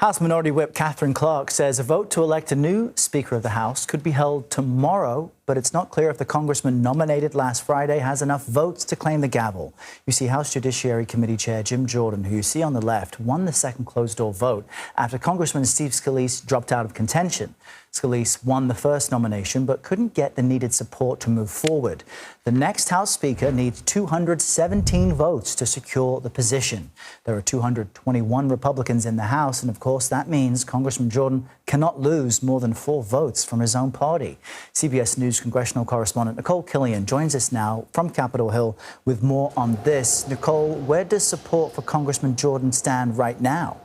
House Minority Whip Katherine Clark says a vote to elect a new Speaker of the House could be held tomorrow, but it's not clear if the congressman nominated last Friday has enough votes to claim the gavel. You see, House Judiciary Committee Chair Jim Jordan, who you see on the left, won the second closed-door vote after Congressman Steve Scalise dropped out of contention. Scalise won the first nomination but couldn't get the needed support to move forward. The next House Speaker needs 217 votes to secure the position. There are 221 Republicans in the House, and of course that means Congressman Jordan cannot lose more than 4 votes from his own party. CBS News congressional correspondent Nikole Killion joins us now from Capitol Hill with more on this. Nikole, where does support for Congressman Jordan stand right now?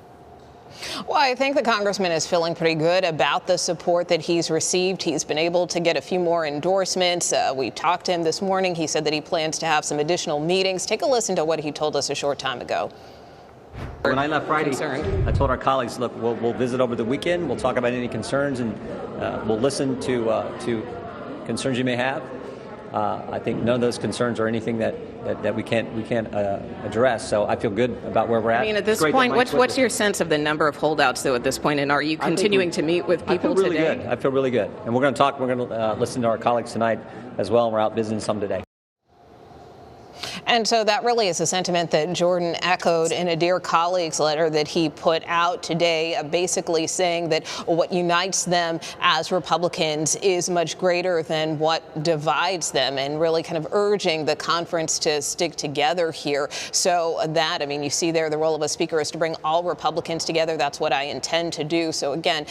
Well, I think the congressman is feeling pretty good about the support that he's received. He's been able to get a few more endorsements. We talked to him this morning. He said that he plans to have some additional meetings. Take a listen to what he told us a short time ago. When I left Friday, I told our colleagues, look, we'll visit over the weekend. We'll talk about any concerns, and we'll listen to concerns you may have. I think none of those concerns are anything that we can't address. So I feel good about where we're at. I mean, at this point, what's your sense of the number of holdouts, though, at this point? And are you continuing to meet with people today? I feel really good. And we're going to talk. We're going to listen to our colleagues tonight as well. And we're out visiting some today. And so that really is a sentiment that Jordan echoed in a Dear Colleagues letter that he put out today, basically saying that what unites them as Republicans is much greater than what divides them, and really kind of urging the conference to stick together here. So that, I mean, you see there the role of a speaker is to bring all Republicans together. That's what I intend to do. So again,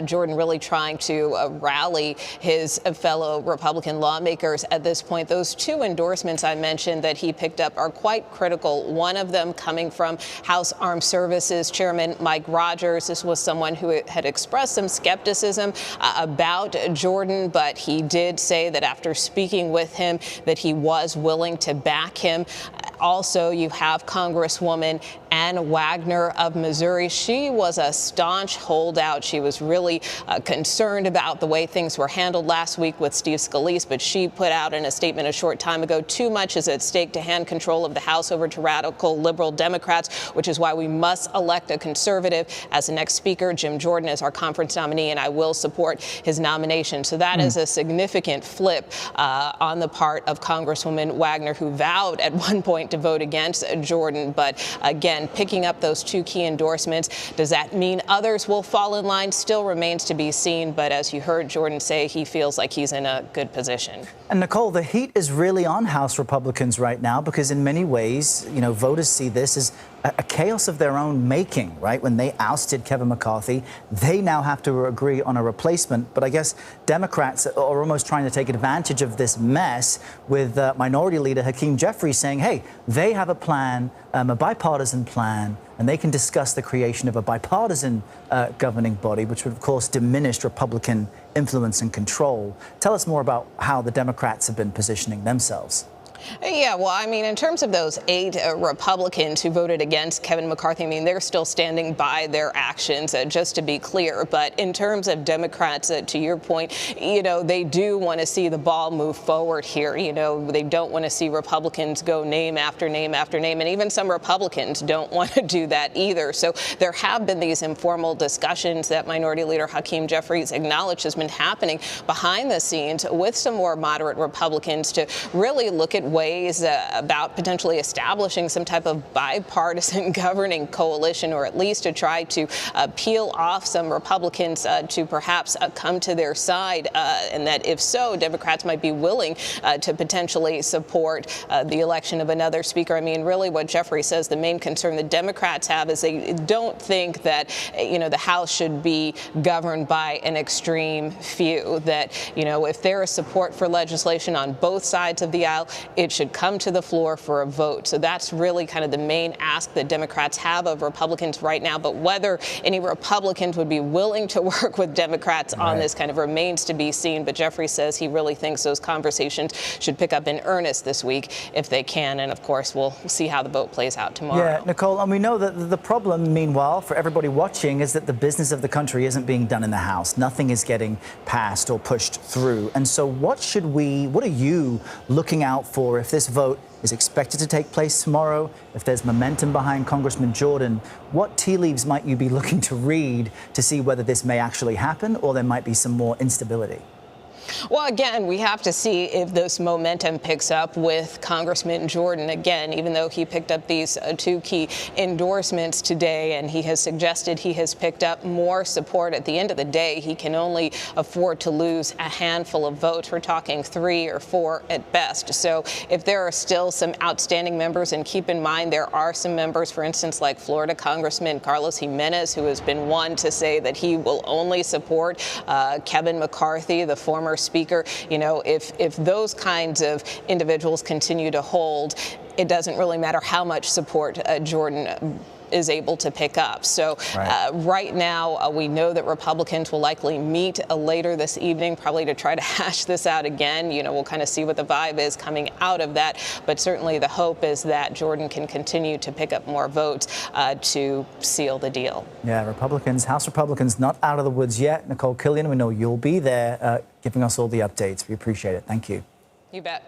Jordan really trying to rally his fellow Republican lawmakers at this point. Those 2 endorsements I mentioned that he picked up are quite critical. One of them coming from House Armed Services Chairman Mike Rogers. This was someone who had expressed some skepticism about Jordan, but he did say that after speaking with him that he was willing to back him. Also, you have Congresswoman Ann Wagner of Missouri. She was a staunch holdout. She was really concerned about the way things were handled last week with Steve Scalise, but she put out in a statement a short time ago, too much is at stake to hand control of the House over to radical liberal Democrats, which is why we must elect a conservative as the next speaker. Jim Jordan is our conference nominee, and I will support his nomination. So that is a significant flip on the part of Congresswoman Wagner, who vowed at one point to vote against Jordan. But again, picking up those 2 key endorsements, does that mean others will fall in line? Still remains to be seen. But as you heard Jordan say, he feels like he's in a good position. And Nikole, the heat is really on House Republicans right now, because in many ways, you know, voters see this as a chaos of their own making, right? When they ousted Kevin McCarthy, they now have to agree on a replacement. But I guess Democrats are almost trying to take advantage of this mess, with Minority Leader Hakeem Jeffries saying, hey, they have a plan, a bipartisan plan, and they can discuss the creation of a bipartisan governing body, which would, of course, diminish Republican influence and control. Tell us more about how the Democrats have been positioning themselves. Yeah, well, I mean, in terms of those 8 Republicans who voted against Kevin McCarthy, I mean, they're still standing by their actions, just to be clear. But in terms of Democrats, to your point, you know, they do want to see the ball move forward here. You know, they don't want to see Republicans go name after name after name. And even some Republicans don't want to do that either. So there have been these informal discussions that Minority Leader Hakeem Jeffries acknowledged has been happening behind the scenes with some more moderate Republicans to really look at ways about potentially establishing some type of bipartisan governing coalition, or at least to try to peel off some Republicans to perhaps come to their side, and that if so, Democrats might be willing to potentially support the election of another speaker. I mean, really what Jeffrey says the main concern the Democrats have is they don't think that, you know, the House should be governed by an extreme few, that, you know, if there is support for legislation on both sides of the aisle, it should come to the floor for a vote. So that's really kind of the main ask that Democrats have of Republicans right now. But whether any Republicans would be willing to work with Democrats on this kind of remains to be seen. But Jeffrey says he really thinks those conversations should pick up in earnest this week if they can. And of course, we'll see how the vote plays out tomorrow. Yeah, Nikole, and we know that the problem, meanwhile, for everybody watching, is that the business of the country isn't being done in the House. Nothing is getting passed or pushed through. And so what are you looking out for for if this vote is expected to take place tomorrow, if there's momentum behind Congressman Jordan, what tea leaves might you be looking to read to see whether this may actually happen or there might be some more instability? Well, again, we have to see if this momentum picks up with Congressman Jordan. Again, even though he picked up these two key endorsements today, and he has suggested he has picked up more support, at the end of the day, he can only afford to lose a handful of votes. We're talking 3 or 4 at best. So if there are still some outstanding members, and keep in mind there are some members, for instance, like Florida Congressman Carlos Jimenez, who has been one to say that he will only support Kevin McCarthy, the former speaker. You know, if those kinds of individuals continue to hold, it doesn't really matter how much support Jordan is able to pick up. So right now, we know that Republicans will likely meet later this evening, probably to try to hash this out again. You know, we'll kind of see what the vibe is coming out of that. But certainly the hope is that Jordan can continue to pick up more votes to seal the deal. Yeah, House Republicans not out of the woods yet. Nikole Killion, we know you'll be there giving us all the updates. We appreciate it. Thank you. You bet.